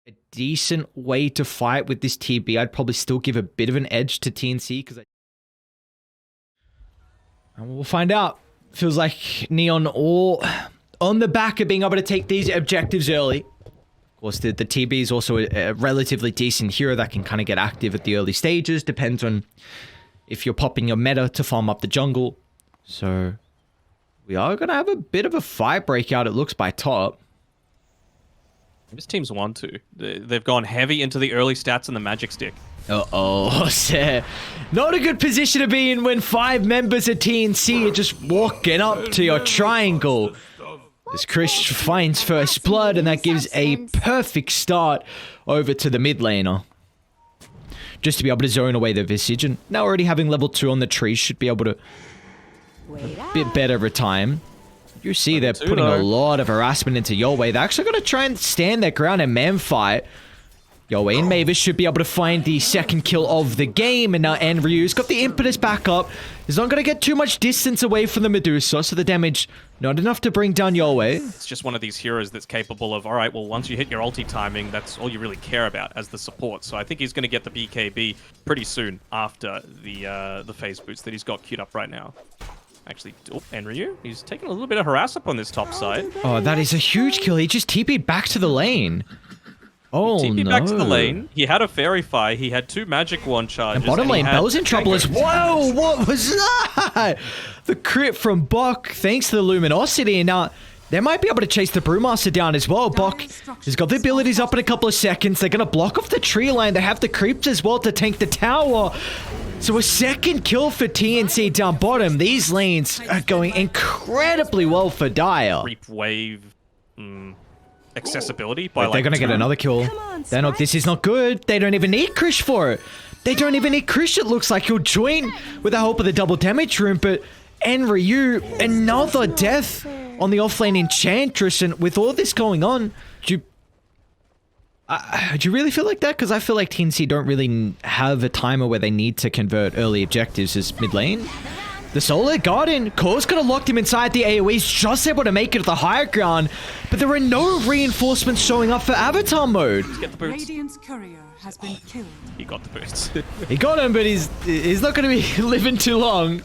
a decent way to fight with this TB. I'd probably still give a bit of an edge to TNC because and we'll find out. Feels like Neon all on the back of being able to take these objectives early. Of course, the TB is also a relatively decent hero that can kind of get active at the early stages. Depends on if you're popping your meta to farm up the jungle. So we are going to have a bit of a fight breakout, it looks, by top. This team's won to. They've gone heavy into the early stats and the magic stick. Uh-oh, not a good position to be in when 5 members of TNC are just walking up to your triangle. As Chris finds first blood, and that gives a perfect start over to the mid laner. Just to be able to zone away the Visage, and now already having level 2 on the tree should be able to a bit better over time. You see they're putting a lot of harassment into Yolwei. They're actually going to try and stand their ground and man fight. Yolwei and Mavis should be able to find the second kill of the game, and now Enryu's got the impetus back up. He's not going to get too much distance away from the Medusa, so the damage not enough to bring down Yolwei. It's just one of these heroes that's capable of, alright, well, once you hit your ulti timing, that's all you really care about as the support. So I think he's going to get the BKB pretty soon after the phase boots that he's got queued up right now. Actually, Enryu, he's taking a little bit of harass up on this top side. Oh, that is a huge kill. He just TP'd back to the lane. Oh, TP no. back to the lane. He had a Fairy Fire. He had 2 Magic Wand charges. And bottom lane, Bell's in trouble as well. Whoa, what was that? The crit from Bok, thanks to the Luminosity. And now, they might be able to chase the Brewmaster down as well. Bok has got the abilities up in a couple of seconds. They're going to block off the tree line. They have the creeps as well to tank the tower. So a second kill for TNC down bottom. These lanes are going incredibly well for Dire. Creep wave accessibility by they're going to get another kill. They're not, this is not good. They don't even need Krish for it. They don't even need Krish, it looks like. He'll join with the help of the double damage room, but Enryu, another death on the offlane Enchantress, and with all this going on, do you really feel like that? Because I feel like TNC don't really have a timer where they need to convert early objectives as mid lane. The Solar Garden, Core's could have locked him inside the AoEs, just able to make it to the higher ground, but there are no reinforcements showing up for Avatar mode. Let's get the boots. Radiant's courier has been killed. He got the boots. He got him, but he's not going to be living too long.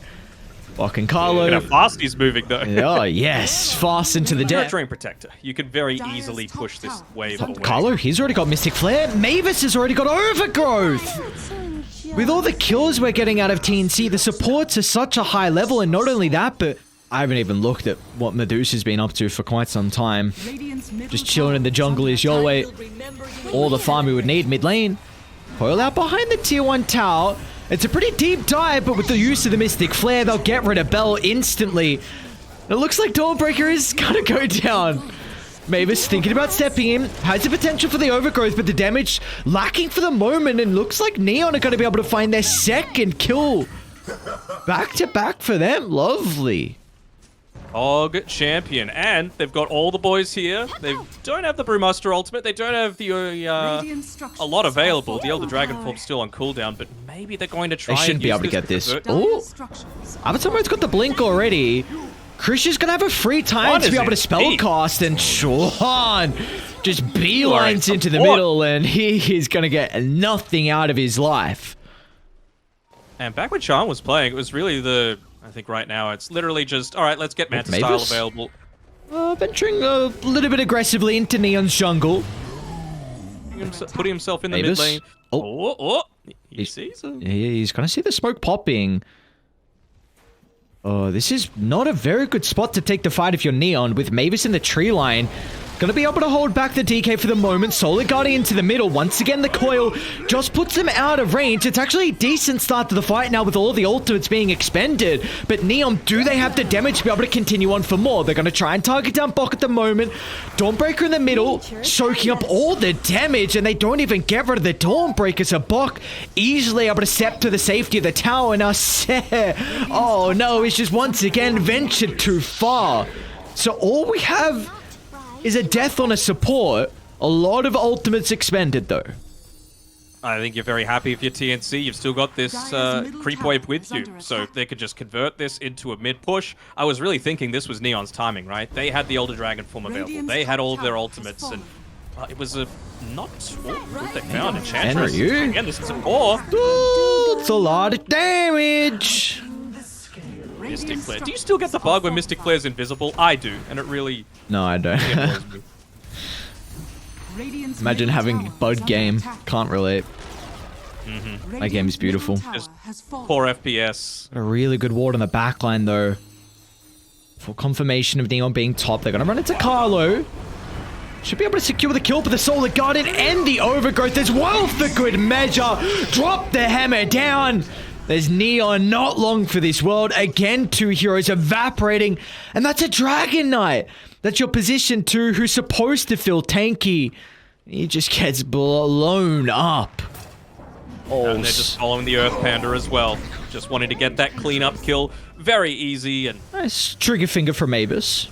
Bok and Carlo. Look at how fast he's moving, though. Oh, yes. Fast into the death. Nurturing Protector. You can very easily push this wave away. Carlo, he's already got Mystic Flare. Mavis has already got Overgrowth. With all the kills we're getting out of TNC, the supports are such a high level, and not only that, but I haven't even looked at what Medusa's been up to for quite some time. Just chilling in the jungle is Yolwei. All the farm we would need mid lane. Coil out behind the tier 1 tower. It's a pretty deep dive, but with the use of the Mystic Flare, they'll get rid of Bell instantly. It looks like Dawnbreaker is gonna go down. Mavis thinking about stepping in, has the potential for the overgrowth, but the damage lacking for the moment, and looks like Neon are going to be able to find their second kill. Back to back for them. Lovely. Og champion, and they've got all the boys here. They don't have the Brewmaster ultimate. They don't have the a lot available. The Elder Dragon form's still on cooldown, but maybe they're going to try. They shouldn't be able to get this. Oh, Avatar mode's got the blink already. Krish is going to have a free time to be able to spellcast, and Sean just beelines into the middle, and he is going to get nothing out of his life. And back when Sean was playing, it was really I think right now, it's literally just, alright, let's get Manta style available. Venturing a little bit aggressively into Neon's jungle. Putting himself in the mid lane. He sees him. He's going to see the smoke popping. Oh, this is not a very good spot to take the fight if you're Neon, with Mavis in the tree line. Gonna be able to hold back the DK for the moment. Solar Guardian to the middle. Once again, the coil just puts them out of range. It's actually a decent start to the fight now with all the ultimates being expended. But Neon, do they have the damage to be able to continue on for more? They're going to try and target down Bok at the moment. Dawnbreaker in the middle, soaking up all the damage, and they don't even get rid of the Dawnbreaker. So Bok easily able to step to the safety of the tower. Now, oh no, it's just once again ventured too far. So all we have is a death on a support. A lot of ultimates expended, though. I think you're very happy if you're TNC. You've still got this creep wave with you, so they could just convert this into a mid push. I was really thinking this was Neon's timing, right? They had the Elder Dragon form available. They had all of their ultimates, and It was a not what they found. Enchantress. Henry. Again, this is a 4. Ooh, it's a lot of damage. Mystic Flare. Do you still get the bug when Mystic Flare's invisible? I do, and it really No, I don't. annoys me. Imagine having bug game. Can't relate. That game is beautiful. Just 4 FPS. Got a really good ward on the backline though. For confirmation of Neon being top, they're gonna run into Carlo. Should be able to secure the kill, but the Solar Guardian and the Overgrowth as well for good measure. Drop the hammer down. There's Neon not long for this world. Again, 2 heroes evaporating. And that's a Dragon Knight. That's your position 2 who's supposed to feel tanky. He just gets blown up. Oh, And they're just following the Earth Panda as well. Just wanting to get that cleanup kill. Very easy. And nice trigger finger from Mavis.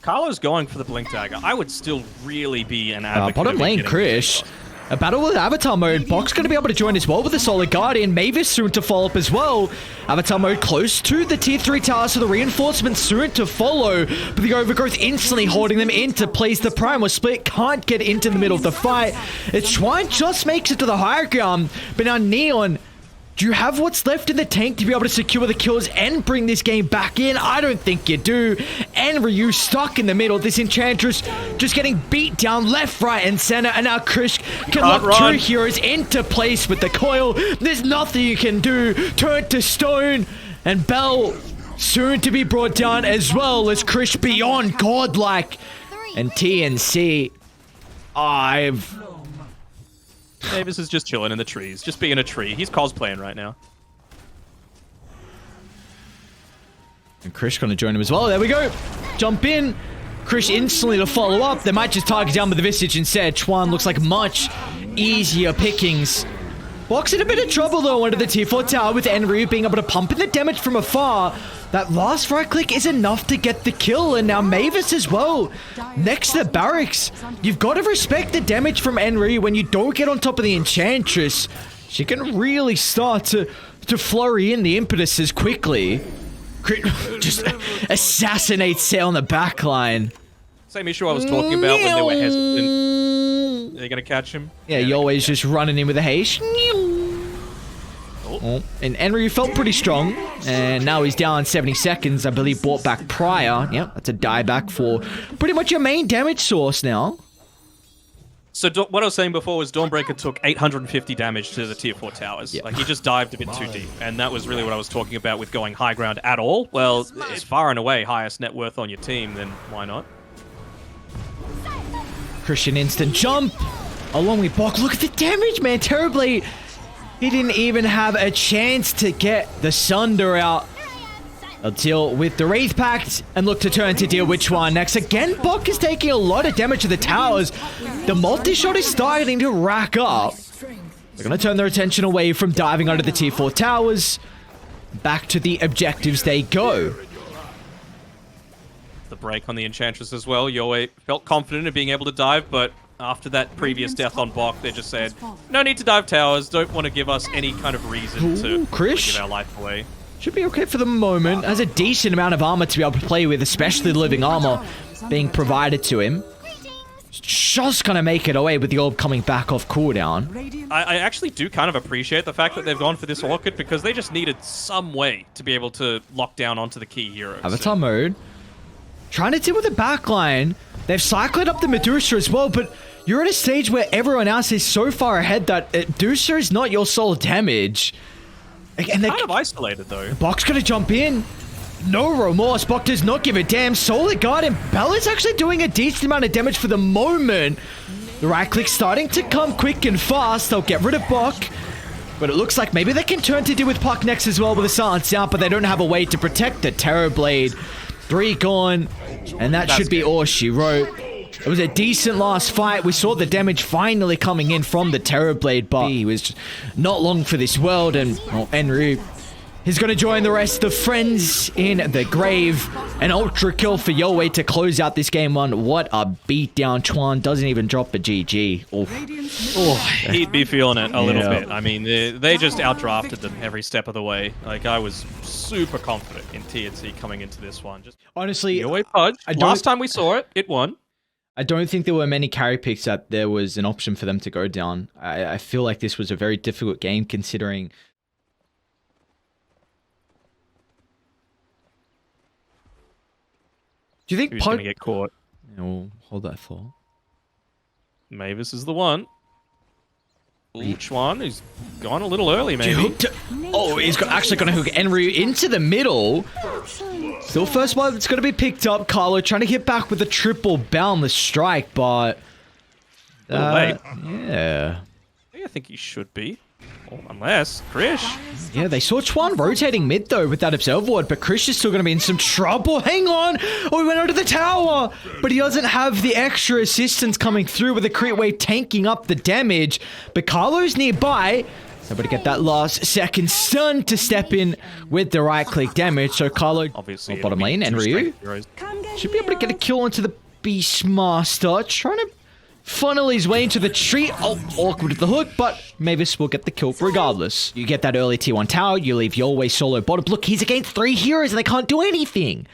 Carlo's going for the Blink Dagger. I would still really be an advocate. Bottom of lane, getting Krish. A battle with Avatar mode. Bok's going to be able to join as well with the Solar Guardian. Mavis soon to follow up as well. Avatar mode close to the tier 3 tower, so the reinforcements soon to follow. But the Overgrowth instantly holding them into place. The Primal Split can't get into the middle of the fight. It's Schwein just makes it to the higher ground. But now Neon, do you have what's left in the tank to be able to secure the kills and bring this game back in? I don't think you do. And Ryu stuck in the middle. This Enchantress just getting beat down left, right, and center. And now Krish can lock 2 heroes into place with the coil. There's nothing you can do. Turn to stone. And Bell soon to be brought down as well as Krish beyond godlike. And TNC. Davis is just chilling in the trees, just being a tree. He's cosplaying right now. And Krish gonna join him as well. There we go. Jump in. Krish instantly to follow up. They might just target down with the Visage instead. Chuan looks like much easier pickings. Bok's in a bit of trouble though under the tier 4 tower with Enryu being able to pump in the damage from afar. That last right click is enough to get the kill, and now Mavis as well. Next to Barracks. You've got to respect the damage from Enryu when you don't get on top of the Enchantress. She can really start to flurry in the impetuses quickly. Just assassinate Sail on the backline. Same issue I was talking about when they were hesitant. Are you going to catch him? Yeah, you're always just running in with a haste. Oh. And Enryu felt pretty strong, and now he's down 70 seconds, I believe, brought back prior. Yep, that's a dieback for pretty much your main damage source now. So what I was saying before was Dawnbreaker took 850 damage to the tier 4 towers. Yep. Like, he just dived a bit too deep, and that was really what I was talking about with going high ground at all. Well, it's far and away highest net worth on your team, then why not? Christian instant jump, along with Bok. Look at the damage, man, terribly. He didn't even have a chance to get the Sunder out. They'll deal with the Wraith Pact and look to turn to deal which one next. Again, Bok is taking a lot of damage to the towers. The multi-shot is starting to rack up. They're going to turn their attention away from diving under the tier 4 towers. Back to the objectives they go. The break on the Enchantress as well. Yoei felt confident in being able to dive, but after that previous death on Bok, they just said, no need to dive towers, don't want to give us any kind of reason to Krish give our life away. should be okay for the moment. Has a decent amount of armor to be able to play with, especially the living armor being provided to him. Just gonna make it away with the orb coming back off cooldown. I actually do kind of appreciate the fact that they've gone for this Orchid, because they just needed some way to be able to lock down onto the key heroes. Avatar mode. Trying to deal with the backline. They've cycled up the Medusa as well, but you're at a stage where everyone else is so far ahead that Medusa is not your sole damage. And they're kind of isolated though. Bok's gonna jump in. No remorse. Bok does not give a damn. Solar Guardian. Bella's actually doing a decent amount of damage for the moment. The right click starting to come quick and fast. They'll get rid of Bok. But it looks like maybe they can turn to deal with Puck next as well with a silence out, but they don't have a way to protect the Terrorblade. 3 gone. And that should be all she wrote. It was a decent last fight. We saw the damage finally coming in from the Terrorblade, but he was not long for this world, and well, Enryu is going to join the rest of friends in the grave. An ultra kill for Yoei to close out this game 1. What a beatdown. Chuan doesn't even drop a GG. Oh, he'd be feeling it a little bit. I mean, they just outdrafted them every step of the way. Like, I was super confident in TNC coming into this one. Just honestly, Yoei Pudge. Last time we saw it, it won. I don't think there were many carry picks that there was an option for them to go down. I feel like this was a very difficult game considering... Do you think Who's going to get caught? Yeah, we'll hold that thought. Mavis is the one. Which one? He's gone a little early, maybe. Oh, he's actually going to hook Enryu into the middle. Still first one that's going to be picked up. Carlo trying to hit back with a triple boundless strike, but... late. Yeah. I think he should be. Oh, unless Krish. Yeah, they saw Chuan rotating mid though with that observer ward, but Krish is still going to be in some trouble. Hang on! Oh, he went onto the tower! But he doesn't have the extra assistance coming through with the crit wave tanking up the damage. But Carlo's nearby. Able to get that last second stun to step in with the right click damage. So Carlo, obviously, bottom lane, and Ryu should be able to get a kill onto the Beastmaster. Trying to funnel his way into the tree. Oh, awkward with the hook, but Mavis will get the kill regardless. You get that early T1 tower, you leave your way solo bottom. Look, he's against 3 heroes and they can't do anything.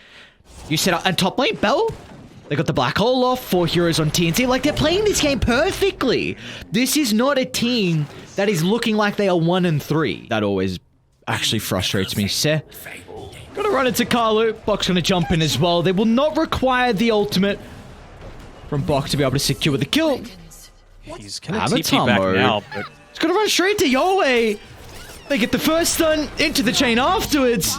You set up, and top lane, Bell. They got the black hole off, 4 heroes on TNC. Like, they're playing this game perfectly. This is not a team that is looking like they are 1-3. That always actually frustrates me. Gotta run into Carlo. Bok's gonna jump in as well. They will not require the ultimate from Bok to be able to secure the kill. He's kind of TP back now, but... He's gonna run straight to Yowie. They get the first stun into the chain afterwards.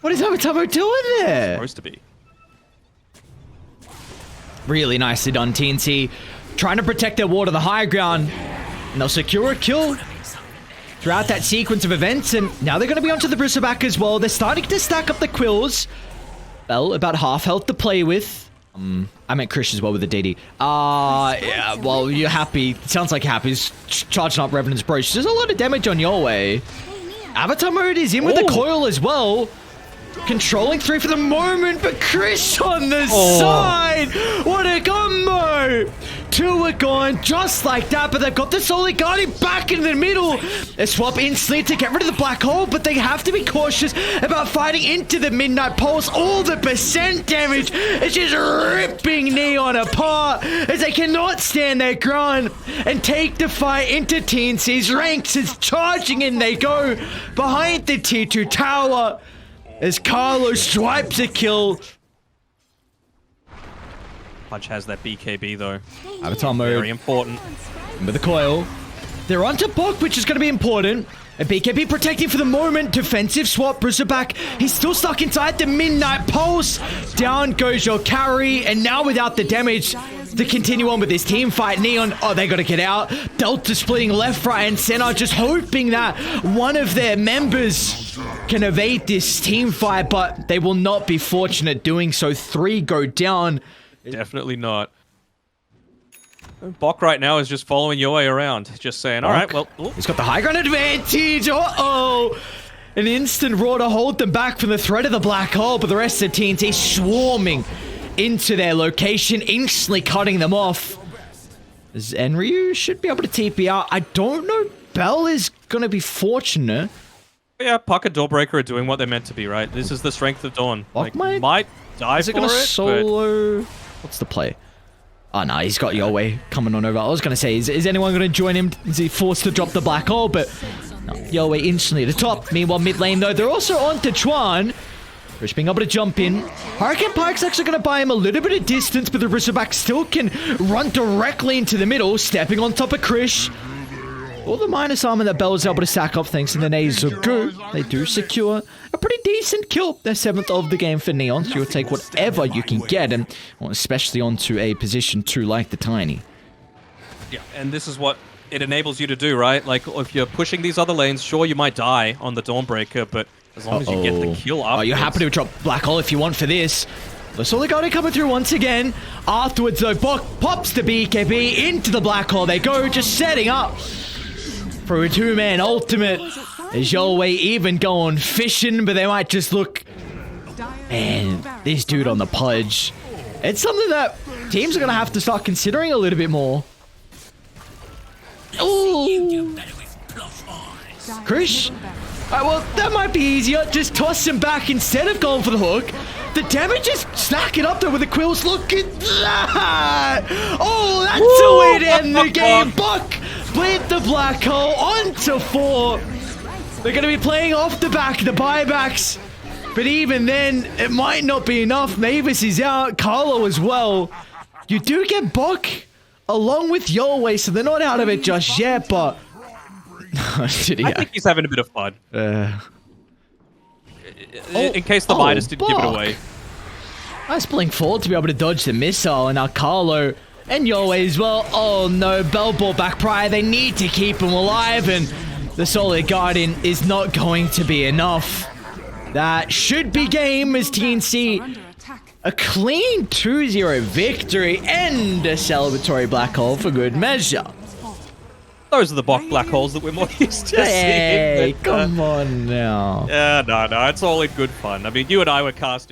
What is Avatamo doing there? Supposed to be. Really nicely done, TNC. Trying to protect their ward on the high ground. And they'll secure a kill throughout that sequence of events. And now they're going to be onto the Bristleback as well. They're starting to stack up the quills. Bell, about half health to play with. I meant Krish as well with the DD. Yeah, well, you're happy. It sounds like you're happy. He's charging up Revenant's Brooch. There's a lot of damage on your way. Avatar mode is in with the coil as well. Controlling 3 for the moment, but Krish on the side! What a combo! 2 are gone just like that, but they've got the Solid Guardian back in the middle. They swap instantly to get rid of the black hole, but they have to be cautious about fighting into the Midnight Pulse. All the percent damage is just ripping Neon apart as they cannot stand their ground and take the fight into TNC's ranks as charging in they go behind the T2 tower. As Carlo swipes a kill. Punch has that BKB though. Avatar mode. Very important. With the coil. They're onto Bok, which is going to be important. A BKB protecting for the moment. Defensive swap. Bristleback. He's still stuck inside the Midnight Pulse. Down goes your carry. And now without the damage to continue on with this team fight. Neon, oh, they got to get out. Delta splitting left, right, and center. Just hoping that one of their members can evade this team fight. But they will not be fortunate doing so. 3 go down. Definitely not. Bok right now is just following your way around, just saying, all right, well... He's got the high ground advantage! Uh-oh! An instant roar to hold them back from the threat of the black hole, but the rest of TNT swarming into their location, instantly cutting them off. Enryu should be able to TP out. I don't know. Bell is going to be fortunate. Yeah, Puck and Doorbreaker are doing what they're meant to be, right? This is the strength of Dawn. Like, might die is it going to solo? What's the play? Oh, no, he's got Yowie coming on over. I was going to say, is anyone going to join him? Is he forced to drop the black hole? But no, Yowie instantly to top. Meanwhile, mid lane, though, they're also on to Chuan. Krish being able to jump in. Hurricane Pike's actually going to buy him a little bit of distance, but the Bristleback still can run directly into the middle, stepping on top of Krish. All the minus armor that Bell is able to stack up thanks to the Nezuko. They do secure a pretty decent kill. Their 7th of the game for Neon, so you'll take whatever you can get, and well, especially onto a position 2 like the Tiny. Yeah, and this is what it enables you to do, right? Like, if you're pushing these other lanes, sure, you might die on the Dawnbreaker, but as long as you get the kill up... Oh, you're happy to drop Black Hole if you want for this. The Solid Guardian coming through once again. Afterwards, though, Bok pops the BKB into the Black Hole. They go, just setting up for a 2-man ultimate. Is Yowie even going fishing, but they might just look... Man, this dude on the pudge. It's something that teams are going to have to start considering a little bit more. Ooh. Krish? Alright, well, that might be easier. Just toss him back instead of going for the hook. The damage is stacking up there with the quills. Look at that! Oh, that's the way to end the game. Buck with the black hole onto 4. They're going to be playing off the back, the buybacks. But even then, it might not be enough. Mavis is out. Carlo as well. You do get Buck along with Yolway, so they're not out of it just yet, but... I think he's having a bit of fun. In case the Midas didn't give it away. Nice blink forward to be able to dodge the missile, and now Carlo and Yolway as well. Oh no, Bell brought back Prior. They need to keep him alive, and the Solid Guardian is not going to be enough. That should be game as TNC a clean 2-0 victory and a celebratory black hole for good measure. Those are the black holes that we're more used to Hey, seeing. But, come on now. Yeah, no, it's all in good fun. I mean, you and I were casting